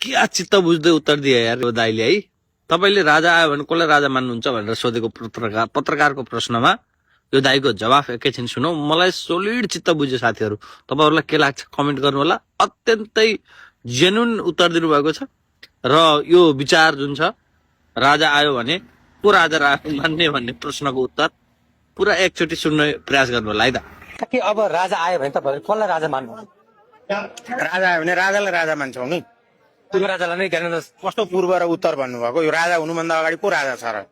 क्या चित्त बुझ्दै उत्तर दिए यार यो दाइले है। तपाईले राजा आयो भने कसलाई राजा मान्नुहुन्छ भनेर सोधेको पत्रकारको प्रश्नमा यो दाइको जवाफ एकैछिन सुनौ। मलाई सोलिड चित्त बुझ्यो साथीहरु। तपाईहरुलाई के लाग्छ कमेन्ट गर्नु होला। अत्यन्तै जेन्युन उत्तर दिनुभएको छ र यो विचार जुन छ राजा आयो भने को राजा मान्ने भन्ने प्रश्नको उत्तर पुरा एकचोटी सुन्ने प्रयास गर्नु होला है त। के अब राजा आयो भने तपाईहरु कसलाई राजा मान्नु? राजा आयो भने राजालाई राजा मान्छौ नि। पूर्व राजालाई नै ध्यान कस्तो पूर्व र उत्तर भन्नुभएको? यो राजा हुनुभन्दा अगाडि को राजा छ र?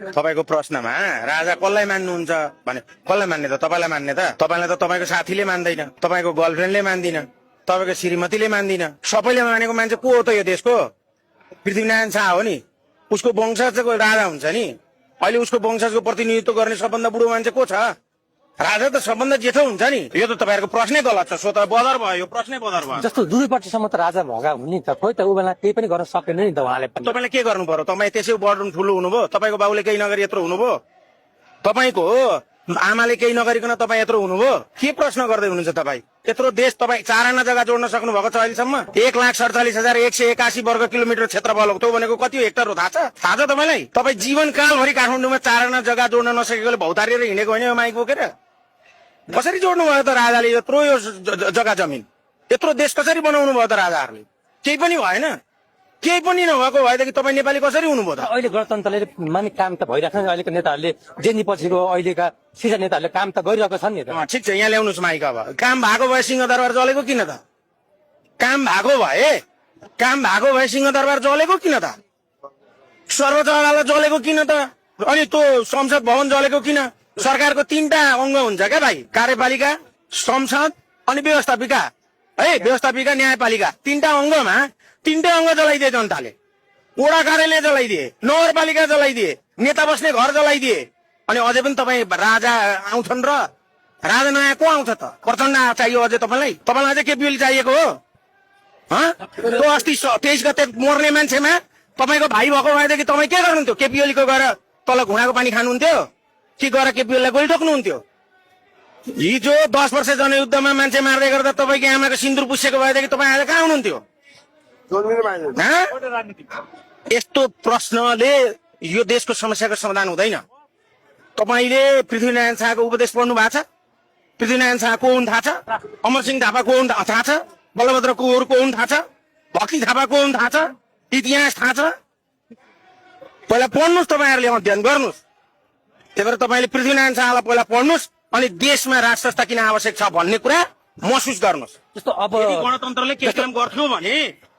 तपाईको प्रश्नमा राजा कसलाई मान्नुहुन्छ भने कसलाई मान्ने त? तपाईलाई मान्ने त? तपाईलाई त तपाईको साथीले मान्दैन, तपाईको गर्लफ्रेन्डले मान्दिन, तपाईको श्रीमतीले मान्दिन। सबैले मानेको मान्छे को हो त यो देशको? पृथ्वीनारायण शाह हो नि। उसको वंशजको राजा हुन्छ नि। अहिले उसको वंशजको प्रतिनिधित्व गर्ने सबभन्दा बुढो मान्छे को छ? राजा त सबभन्दा जेठो हुन्छ नि। यो त तपाईहरुको प्रश्नै गलत छ। सो त बदर भयो, यो प्रश्नै बदर भयो। जस्तो दुईपट्टिसम्म त राजा भगा हुने त खोइ त उ बेला केही पनि गर्न सकेन नि त उहाँले पनि। तपाईले के गर्नु पर्यो? तपाई त्यसै बढ्नु ठुलो हुनुभयो, तपाईको बाबुले केही नगरी यत्रो हुनुभयो, तपाईको आमाले केही नगरिकन तपाई यत्रो हुनुभयो। के प्रश्न गर्दै हुनुहुन्छ तपाई? यत्रो देश तपाई 4 आना जग्गा जोड्न सक्नु भएको छ अहिलेसम्म? 1,47,181 वर्ग किलोमिटर क्षेत्रफल हो। त्यो भनेको कति हेक्टर हो थाहा छ? थाहा छ तपाईलाई? तपाई जीवनकालभरि काठमाडौँमा 4 आना जग्गा जोड्न नसकेकोले भौतारिएर हिँडेको होइन यो माइक बोकेर? कसरी जोड्नु भयो त राजाले यत्रो यो जग्गा जमिन? यत्रो देश कसरी बनाउनु भयो त राजाहरूले? केही पनि भएन। केही पनि नभएको भएदेखि तपाईँ नेपाली कसरी हुनुभयो त? अहिले गणतन्त्रले माने काम त भइरहेको छ नि। अहिलेको नेताहरूले जेनी पछिको अहिलेका सिजा नेताहरूले काम त गरिरहेको छन् नि त। ठिक छ, यहाँ ल्याउनुहोस् माइक। अब काम भएको भए सिंहदरबार जलेको किन त? काम भएको भए सिंहदरबार जलेको किन त? सर्वोच्च अदालत जलेको किन त? अनि त्यो संसद भवन जलेको किन? सरकारको 3टा अङ्ग हुन्छ क्या भाइ, कार्यपालिका, संसद अनि व्यवस्थापिका है। व्यवस्थापिका, न्यायपालिका 3टा अङ्गमा 3टै अङ्ग जलाइदिए जनताले। वडा कार्यालय जलाइदिए, नगरपालिका जलाइदिए, नेता बस्ने घर जलाइदिए। अनि अझै पनि तपाईँ राजा आउँछन् र राजा नयाँ को आउँछ त? प्रचण्ड चाहियो अझै तपाईँलाई? तपाईँलाई अझै केपी ओली चाहिएको हो? त्यो अस्ति 23 गते मर्ने मान्छेमा तपाईँको भाइ भएको भएदेखि तपाईँ के गर्नुहुन्थ्यो? केपी ओलीको गएर तल घुँडाको पानी खानुहुन्थ्यो कि गएर केपी ओलीलाई गोली ठोक्नुहुन्थ्यो? हिजो 10 वर्ष जनयुद्धमा मान्छे मार्दै गर्दा तपाईँको आमाको सिन्दुर पुसेको भएदेखि तपाईँ आज कहाँ हुनुहुन्थ्यो? यस्तो प्रश्नले यो देशको समस्याको समाधान हुँदैन। तपाईले पृथ्वीनारायण शाहको उपदेश पढ्नु भएको छ? पृथ्वीनारायण शाह को हुन् थाहा छ? अमरसिंह थापा को हुन् थाहा छ? बलभद्र कुँवर को हुन् थाहा छ? भक्ति थापा को हुन् थाहा छ? इतिहास थाहा छ? पहिला पढ्नुहोस्, तपाईँहरूले अध्ययन गर्नुहोस्। त्यही भएर तपाईँले पृथ्वीनारायण शाहलाई पहिला पढ्नुहोस् अनि देशमा राज संस्था किन आवश्यक छ भन्ने कुरा महसुस गर्नुहोस्। जस्तो अब गणतन्त्रले के काम गर्थ्यो भने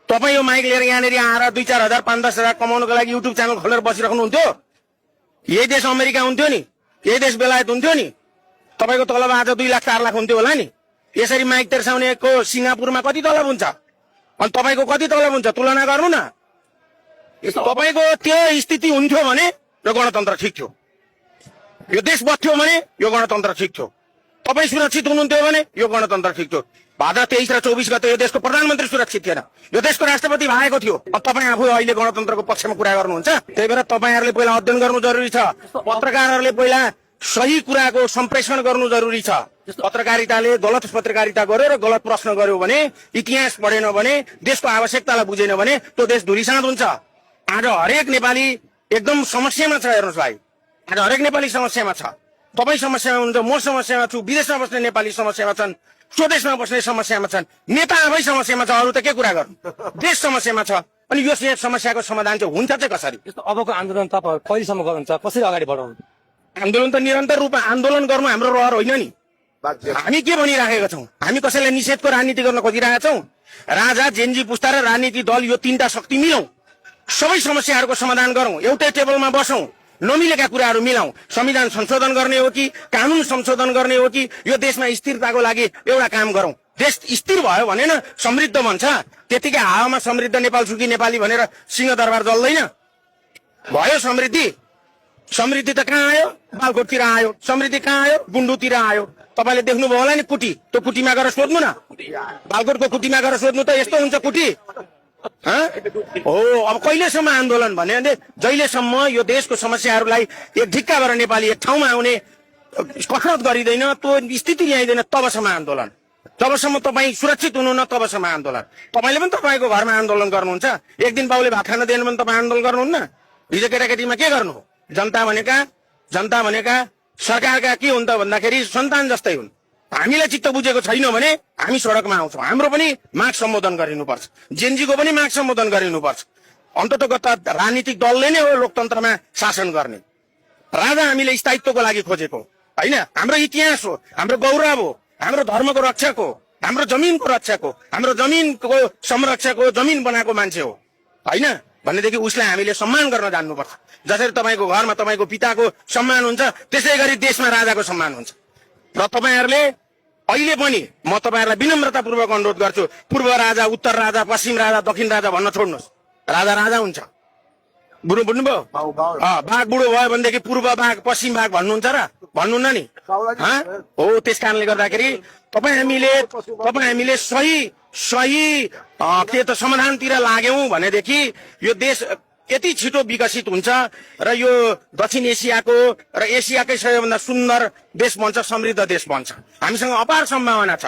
तपाईँ यो माइक लिएर यहाँनिर आएर 2-4 हजार 5-10 हजार कमाउनको लागि युट्युब च्यानल खोलेर बसिराख्नुहुन्थ्यो? यही देश अमेरिका हुन्थ्यो नि, यही देश बेलायत हुन्थ्यो नि, तपाईँको तलब आज 2 लाख 4 लाख हुन्थ्यो होला नि। यसरी माइक तेर्साउनेको सिङ्गापुरमा कति तलब हुन्छ अनि तपाईँको कति तलब हुन्छ? तुलना गर्नु न। तपाईँको त्यो स्थिति हुन्थ्यो भने यो गणतन्त्र ठिक थियो, यो देश बच्थ्यो भने यो गणतन्त्र ठिक थियो, तपाईँ सुरक्षित हुनुहुन्थ्यो भने यो गणतन्त्र ठिक थियो। भाद्र 23 र 24 गते यो देशको प्रधानमन्त्री सुरक्षित थिएन, यो देशको राष्ट्रपति भएको थियो। अब तपाईँ आफू अहिले गणतन्त्रको पक्षमा कुरा गर्नुहुन्छ। त्यही भएर तपाईँहरूले पहिला अध्ययन गर्नु जरुरी छ। पत्रकारहरूले पहिला सही कुराको सम्प्रेषण गर्नु जरुरी छ। पत्रकारिताले गलत पत्रकारिता गर्यो र गलत प्रश्न गर्यो भने, इतिहास पढेन भने, देशको आवश्यकतालाई बुझेन भने त्यो देश धुलिसात हुन्छ। आज हरेक नेपाली एकदम समस्यामा छ। हेर्नुहोस् भाइ, आज हरेक नेपाली समस्यामा छ। तपाईँ समस्यामा हुनुहुन्छ, म समस्यामा छु, विदेशमा बस्ने नेपाली समस्यामा छन्, स्वदेशमा बस्ने समस्यामा छन्, नेता आफै समस्यामा छ। अरू त के कुरा गर्नु? देश समस्यामा छ। अनि यो समस्याको समाधान चाहिँ हुन्छ चाहिँ कसरी? यस्तो अबको आन्दोलन तपाईँ कहिलेसम्म गर्नुहुन्छ? कसरी अगाडि बढाउनु? आन्दोलन त निरन्तर रूपमा आन्दोलन गर्नु हाम्रो रहर होइन नि। हामी के भनिराखेका छौँ? हामी कसैलाई निषेधको राजनीति गर्न खोजिरहेका छौँ? राजा, जेनजी पुस्ता र राजनीति दल यो 3टा शक्ति मिलौँ, सबै समस्याहरूको समाधान गरौँ, एउटै टेबलमा बसौँ, नमिलेका कुराहरू मिलाउँ। संविधान संशोधन गर्ने हो कि कानून संशोधन गर्ने हो कि यो देशमा स्थिरताको लागि एउटा काम गरौँ। देश स्थिर भयो भने न समृद्ध बन्छ। त्यतिकै हावामा समृद्ध नेपाल सुखी नेपाली भनेर सिंहदरबार जल्दैन। भयो समृद्धि? समृद्धि त कहाँ आयो? बालकोटतिर आयो। समृद्धि कहाँ आयो? गुन्डुतिर आयो। तपाईँले देख्नुभयो होला नि कुटी, त्यो कुटीमा गएर सोध्नु न। बालकोटको कुटीमा गएर सोध्नु त यस्तो हुन्छ कुटी। हो, अब कहिलेसम्म आन्दोलन भने जहिलेसम्म यो देशको समस्याहरूलाई एक ढिक्का भएर नेपाली एक ठाउँमा आउने कसरत गरिँदैन, त्यो स्थिति ल्याइँदैन, तबसम्म आन्दोलन। जबसम्म तपाईँ सुरक्षित हुनुहुन्न तबसम्म आन्दोलन। तपाईँले पनि तपाईँको घरमा आन्दोलन गर्नुहुन्छ, एक दिन बाउले भात खान दिएन भने तपाईँ आन्दोलन गर्नुहुन्न। हिजो केटाकेटीमा के गर्नु हो? जनता भनेका सरकारका के हुन् त भन्दाखेरि सन्तान जस्तै हुन्। हामीलाई चित्त बुझेको छैन भने हामी सडकमा आउँछौँ। हाम्रो पनि माग सम्बोधन गरिनुपर्छ, जेनजीको पनि माग सम्बोधन गरिनुपर्छ। अन्ततगत राजनीतिक दलले नै हो लोकतन्त्रमा शासन गर्ने। राजा हामीले स्थायित्वको लागि खोजेको होइन, हाम्रो इतिहास हो, हाम्रो गौरव हो, हाम्रो धर्मको रक्षक हो, हाम्रो जमिनको रक्षक हो, हाम्रो जमिनको संरक्षक हो, जमिन बनाएको मान्छे हो होइन भनेदेखि उसलाई हामीले सम्मान गर्न जान्नुपर्छ। जसरी तपाईँको घरमा तपाईँको पिताको सम्मान हुन्छ त्यसै गरी देशमा राजाको सम्मान हुन्छ। र तपाईँहरूले अहिले पनि म तपाईँहरूलाई विनम्रतापूर्वक अनुरोध गर्छु, पूर्व राजा, उत्तर राजा, पश्चिम राजा, दक्षिण राजा भन्न छोड्नुहोस्। राजा राजा हुन्छ। बुझ्नुभयो? बाघ बुढो भयो भनेदेखि पूर्व बाघ पश्चिम बाघ भन्नुहुन्छ र? भन्नुहुन्न नि हो। त्यस कारणले गर्दाखेरि तपाईँ हामीले सही के त समाधानतिर लाग्यौं भनेदेखि यो देश यति छिटो विकसित हुन्छ र यो दक्षिण एसियाको र एसियाकै सबैभन्दा सुन्दर देश बन्छ, समृद्ध देश बन्छ। हामीसँग अपार सम्भावना छ।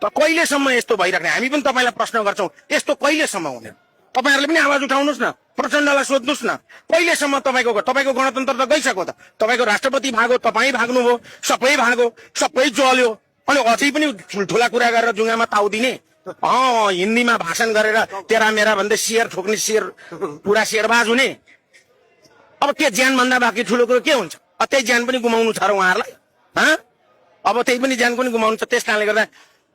त कहिलेसम्म यस्तो भइराख्ने? हामी पनि तपाईँलाई प्रश्न गर्छौं, यस्तो कहिलेसम्म हुने? तपाईँहरूले पनि आवाज उठाउनुहोस् न, प्रचण्डलाई सोध्नुहोस् न, कहिलेसम्म तपाईँको गणतन्त्र त गइसक्यो त। तपाईँको राष्ट्रपति भागो, तपाईँ भाग्नुभयो, सबै भागो, सबै जल्यो। अनि अझै पनि ठुल्ठुला कुरा गरेर जुङ्गामा ताउ दिने, हिन्दीमा भाषण गरेर तेरा मेरा भन्दै शेयर ठोक्ने, शेयर पुरा शेयरबाज हुने। अब त्यो ज्यान भन्दा बाँकी ठुलो कुरो के हुन्छ? त्यही ज्यान पनि गुमाउनु छ र उहाँहरूलाई? अब त्यही पनि ज्यान पनि गुमाउनु छ। त्यस कारणले गर्दा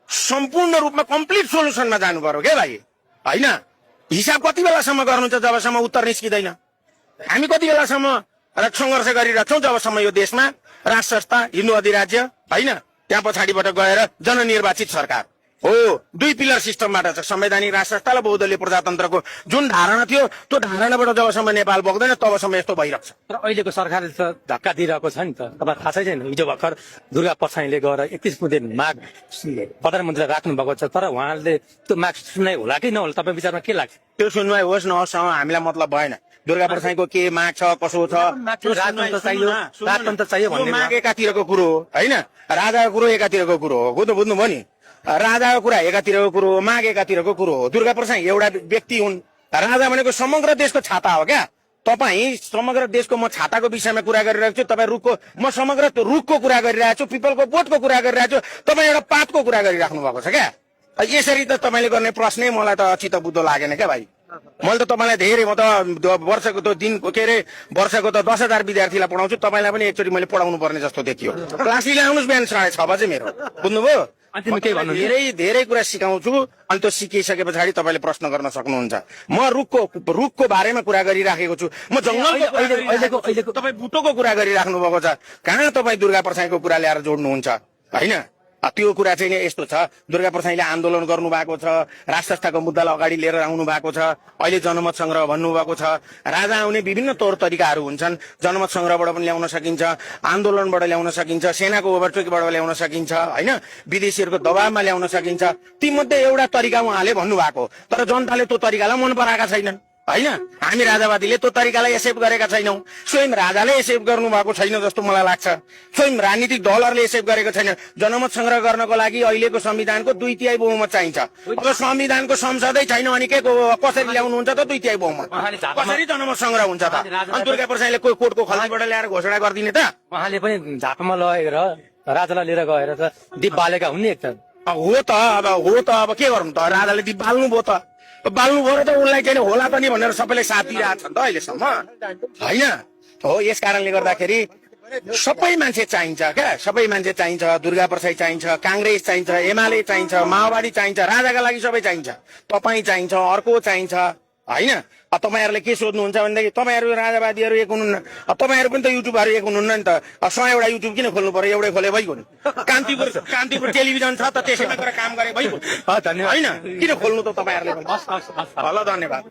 सम्पूर्ण रूपमा कम्प्लिट सोल्युसनमा जानु पर्यो के भाइ होइन। हिसाब कति बेलासम्म गर्नुहुन्छ? जबसम्म उत्तर निस्किँदैन। हामी कति बेलासम्म सङ्घर्ष गरिरहेछौँ? जबसम्म यो देशमा राज संस्था, हिन्दू अधिराज्य होइन, त्यहाँ पछाडिबाट गएर जननिर्वाचित सरकार हो। दुई पिलर सिस्टमबाट छ, संवैधानिक राज संस्था र बहुदलीय प्रजातन्त्रको जुन धारणा थियो त्यो धारणाबाट जबसम्म नेपाल बग्दैन तबसम्म यस्तो भइरहेको छ। तर अहिलेको सरकारले त धक्का दिइरहेको छ नि त। तपाईँ थाहा छैन, हिजो भर्खर दुर्गा परसाईले गएर 31 बुँदे माग प्रधानमन्त्रीलाई राख्नु भएको छ। तर उहाँले त्यो माग सुन्नाइ होला कि नहोला, तपाईँ विचारमा के लाग्छ? त्यो सुनवाई होस् नहोस् हामीलाई मतलब भएन। दुर्गा परसाईको के माग छ, कसो छ, राजतन्त्र चाहियो भन्ने माग एकातिरको कुरो हो होइन, राजाको कुरो एकातिरको कुरो हो। बुझ्नुभयो नि? राजाको कुरा एकातिरको कुरो हो, माग एकातिरको कुरो हो। दुर्गा परसाई एउटा व्यक्ति हुन्, राजा भनेको समग्र देशको छाता हो क्या। तपाईँ समग्र देशको, म छाताको विषयमा कुरा गरिरहेको छु, तपाईँ रुखको, म समग्र रुखको कुरा गरिरहेको छु, पिपलको बोटको कुरा गरिरहेको छु, तपाईँ एउटा पातको कुरा गरिराख्नु भएको छ क्या। यसरी त तपाईँले गर्ने प्रश्नै मलाई त चित्त बुझ्दो लागेन क्या भाइ। मैले त तपाईँलाई धेरै, म त वर्षको त दिनको के अरे वर्षको त 10,000 विद्यार्थीलाई पढाउँछु, तपाईँलाई पनि एकचोटि मैले पढाउनु पर्ने जस्तो देखियो। क्लास लिएर आउनुहोस् बिहान 6:30 बजे मेरो। बुझ्नुभयो? धेरै कुरा सिकाउँछु। अनि त्यो सिकिसके पछाडि तपाईँले प्रश्न गर्न सक्नुहुन्छ। म रुखको बारेमा कुरा गरिराखेको छु, म जङ्गलको, तपाईँ बुटोको कुरा गरिराख्नु भएको छ। कहाँ तपाईँ दुर्गा परसाईको कुरा ल्याएर जोड्नुहुन्छ होइन? त्यो कुरा चाहिँ यस्तो छ, दुर्गा परसाईले आन्दोलन गर्नु भएको छ, राज संस्थाको मुद्दालाई अगाडि लिएर आउनु भएको छ, अहिले जनमत संग्रह भन्नुभएको छ। राजा आउने विभिन्न तौर तरिकाहरू हुन्छन्। जनमत संग्रहबाट पनि ल्याउन सकिन्छ, आन्दोलनबाट ल्याउन सकिन्छ, सेनाको ओभरटेकबाट ल्याउन सकिन्छ होइन, विदेशीहरूको दबावमा ल्याउन सकिन्छ। तीमध्ये एउटा तरिका उहाँले भन्नुभएको, तर जनताले त्यो तरिकालाई मन पराएका छैनन् होइन। हामी राजावादीले त्यो तरिकालाई एक्सेप्ट गरेका छैनौँ। स्वयं राजाले एक्सेप्ट गर्नु भएको छैन जस्तो मलाई लाग्छ। स्वयं राजनीतिक दलहरूले एक्सेप्ट गरेको छैन। जनमत संग्रह गर्नको लागि अहिलेको संविधानको 2/3 बहुमत चाहिन्छ। अब संविधानको संसदै छैन अनि के कसरी ल्याउनुहुन्छ त 2/3 बहुमत? कसरी जनमत संग्रह हुन्छ त? अनि दुर्गा परसाईले कोर्टको खल्तीबाट ल्याएर घोषणा गरिदिने त? उहाँले पनि झापामा लगेर राजालाई लिएर गएर त दीप बालेका हुन् नि एक त। हो त अब के गरौँ त? राजाले दीप बाल्नुभयो त, बाल्नुभयो र त उसलाई चाहिँ होला त नि भनेर सबैले साथ दिइरहेको छ नि त अहिलेसम्म होइन हो। यस कारणले गर्दाखेरि सबै मान्छे चाहिन्छ क्या, सबै मान्छे चाहिन्छ। दुर्गा परसाई चाहिन्छ, काङ्ग्रेस चाहिन्छ, एमाले चाहिन्छ, माओवादी चाहिन्छ, राजाका लागि सबै चाहिन्छ, तपाईँ चाहिन्छ, अर्को चाहिन्छ होइन। तपाईँहरूले के सोध्नुहुन्छ भनेदेखि तपाईँहरू राजावादीहरू एक हुनुहुन्न, तपाईँहरू पनि त युट्युबहरू एक हुनुहुन्न नि त। 100 वटा युट्युब किन खोल्नु पर्यो? एउटै खोले भइगयो नि। कान्तिपुर टेलिभिजन छ त, त्यसैमा गएर काम गरे भइगयो होइन। किन खोल्नु त तपाईँहरूले? ल धन्यवाद।